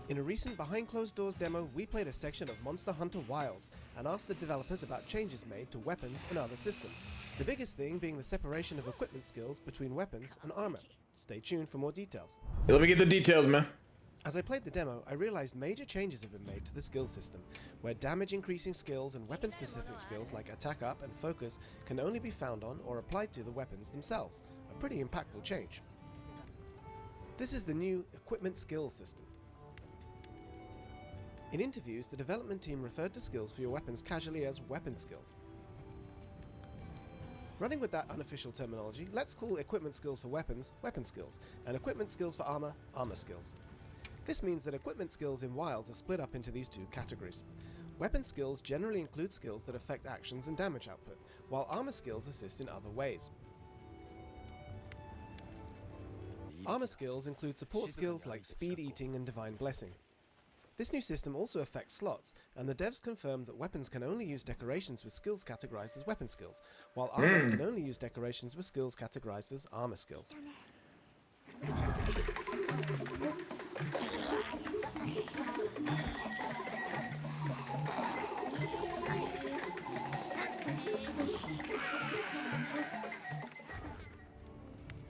In a recent Behind Closed Doors demo, we played a section of Monster Hunter Wilds and asked the developers about changes made to weapons and other systems. The biggest thing being the separation of equipment skills between weapons and armor. Stay tuned for more details. Let me get the details, man. As I played the demo, I realized major changes have been made to the skill system, where damage increasing skills and weapon specific skills like attack up and focus can only be found on or applied to the weapons themselves. A pretty impactful change. This is the new equipment skills system. In interviews, the development team referred to skills for your weapons casually as weapon skills. Running with that unofficial terminology, let's call equipment skills for weapons, weapon skills, and equipment skills for armor, armor skills. This means that equipment skills in Wilds are split up into these two categories. Weapon skills generally include skills that affect actions and damage output, while armor skills assist in other ways. Armor skills include support skills like Speed Eating and Divine Blessing. This new system also affects slots, and the devs confirmed that weapons can only use decorations with skills categorized as weapon skills, while armor can only use decorations with skills categorized as armor skills.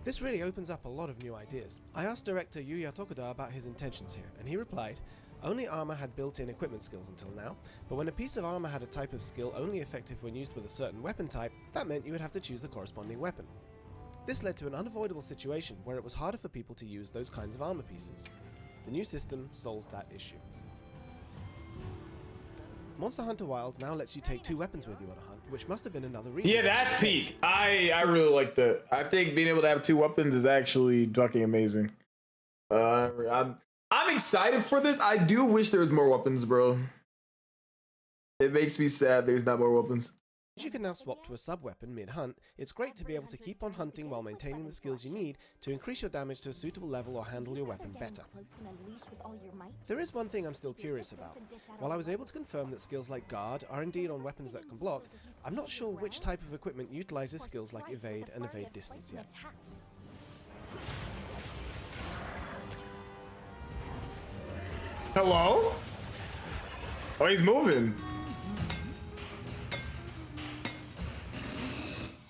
This really opens up a lot of new ideas. I asked director Yuya Tokuda about his intentions here, and he replied, "Only armor had built-in equipment skills until now, but when a piece of armor had a type of skill only effective when used with a certain weapon type, that meant you would have to choose the corresponding weapon. This led to an unavoidable situation where it was harder for people to use those kinds of armor pieces. The new system solves that issue." Monster Hunter Wilds now lets you take two weapons with you on a hunt, which must have been another reason. Yeah, that's peak. I really like that. I think being able to have two weapons is actually fucking amazing. I'm excited for this. I do wish there was more weapons, bro. It makes me sad there's not more weapons. You can now swap to a sub-weapon mid-hunt. It's great to be able to keep on hunting while maintaining the skills you need to increase your damage to a suitable level or handle your weapon better. There is one thing I'm still curious about. While I was able to confirm that skills like guard are indeed on weapons that can block, I'm not sure which type of equipment utilizes skills like evade and evade distance yet. Hello? Oh, he's moving.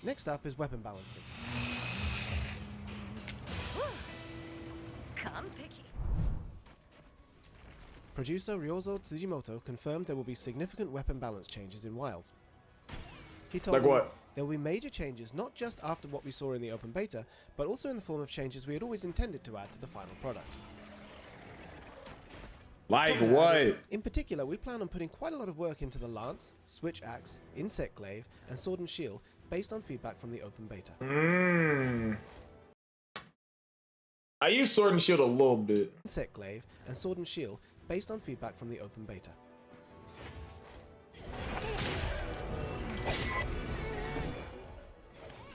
Next up is weapon balancing. Producer Ryozo Tsujimoto confirmed there will be significant weapon balance changes in Wilds. He told me there will be major changes not just after what we saw in the open beta, but also in the form of changes we had always intended to add to the final product. Like what? In particular, we plan on putting quite a lot of work into the Lance, Switch Axe, Insect Glaive, and Sword and Shield based on feedback from the open beta. I use Sword and Shield a little bit. Insect Glaive and Sword and Shield based on feedback from the open beta.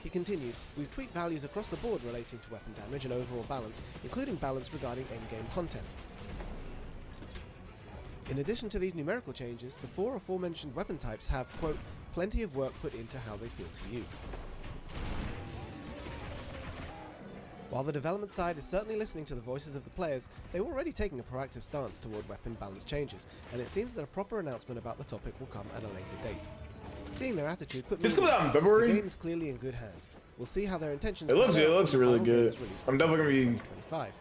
He continued, "We've tweaked values across the board relating to weapon damage and overall balance, including balance regarding endgame content. In addition to these numerical changes, the four aforementioned weapon types have, quote, plenty of work put into how they feel to use." While the development side is certainly listening to the voices of the players, they're already taking a proactive stance toward weapon balance changes, and it seems that a proper announcement about the topic will come at a later date. Seeing their attitude put me This comes out in February? The game is clearly in good hands. We'll see how their intentions It looks really good. I'm definitely gonna be... 25.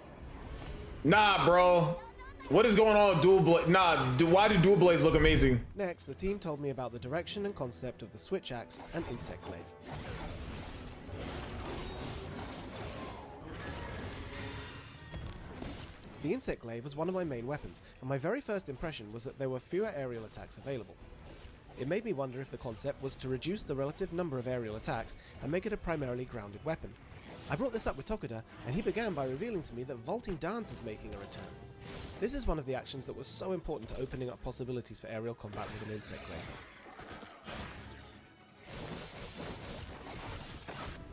Nah, bro. What is going on with Dual Blade? Nah, why do Dual Blades look amazing? Next, the team told me about the direction and concept of the Switch Axe and Insect Glaive. The Insect Glaive was one of my main weapons, and my very first impression was that there were fewer aerial attacks available. It made me wonder if the concept was to reduce the relative number of aerial attacks and make it a primarily grounded weapon. I brought this up with Tokuda, and he began by revealing to me that vaulting dance is making a return. This is one of the actions that was so important to opening up possibilities for aerial combat with an Insect Glaive.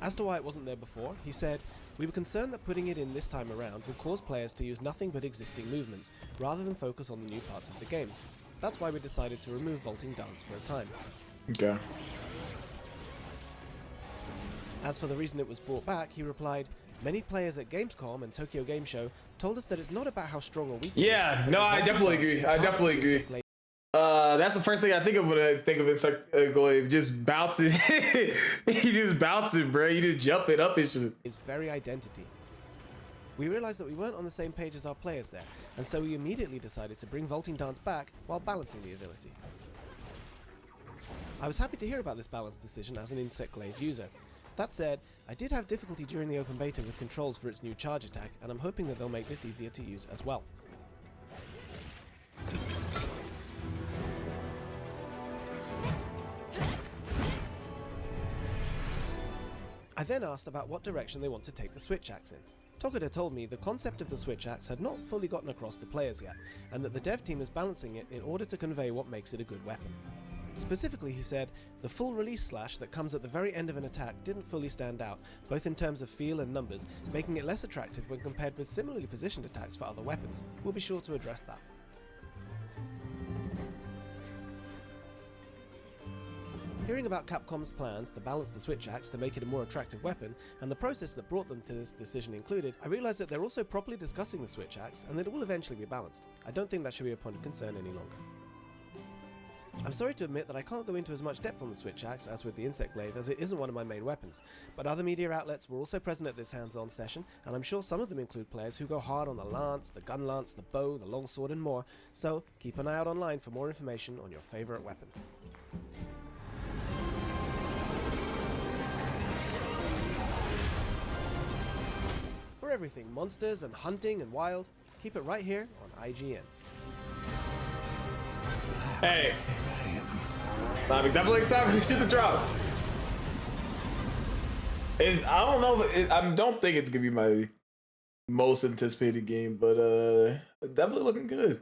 As to why it wasn't there before, he said, "We were concerned that putting it in this time around would cause players to use nothing but existing movements, rather than focus on the new parts of the game. That's why we decided to remove vaulting dance for a time." Okay. As for the reason it was brought back, he replied, Many players at Gamescom and Tokyo Game Show told us that it's not about how strong or weak. Yeah, no, I definitely agree. I definitely agree. That's the first thing I think of when I think of Insect Glaive. Just bouncing. He just bouncing, bro. You just jumping up and shit. His very identity. We realized that we weren't on the same page as our players there, and so we immediately decided to bring Vaulting Dance back while balancing the ability. I was happy to hear about this balance decision as an Insect Glaive user. That said, I did have difficulty during the open beta with controls for its new charge attack, and I'm hoping that they'll make this easier to use as well. I then asked about what direction they want to take the Switch Axe in. Tokuda told me the concept of the Switch Axe had not fully gotten across to players yet, and that the dev team is balancing it in order to convey what makes it a good weapon. Specifically, he said, the full release slash that comes at the very end of an attack didn't fully stand out, both in terms of feel and numbers, making it less attractive when compared with similarly positioned attacks for other weapons. We'll be sure to address that. Hearing about Capcom's plans to balance the Switch Axe to make it a more attractive weapon, and the process that brought them to this decision included, I realized that they're also properly discussing the Switch Axe and that it will eventually be balanced. I don't think that should be a point of concern any longer. I'm sorry to admit that I can't go into as much depth on the Switch Axe as with the Insect Glaive, as it isn't one of my main weapons, but other media outlets were also present at this hands-on session, and I'm sure some of them include players who go hard on the lance, the gun lance, the bow, the longsword and more, so keep an eye out online for more information on your favourite weapon. For everything monsters and hunting and wild, keep it right here on IGN. Hey, I'm definitely excited for the shit to drop. I don't know if I don't think it's gonna be my most anticipated game, but definitely looking good.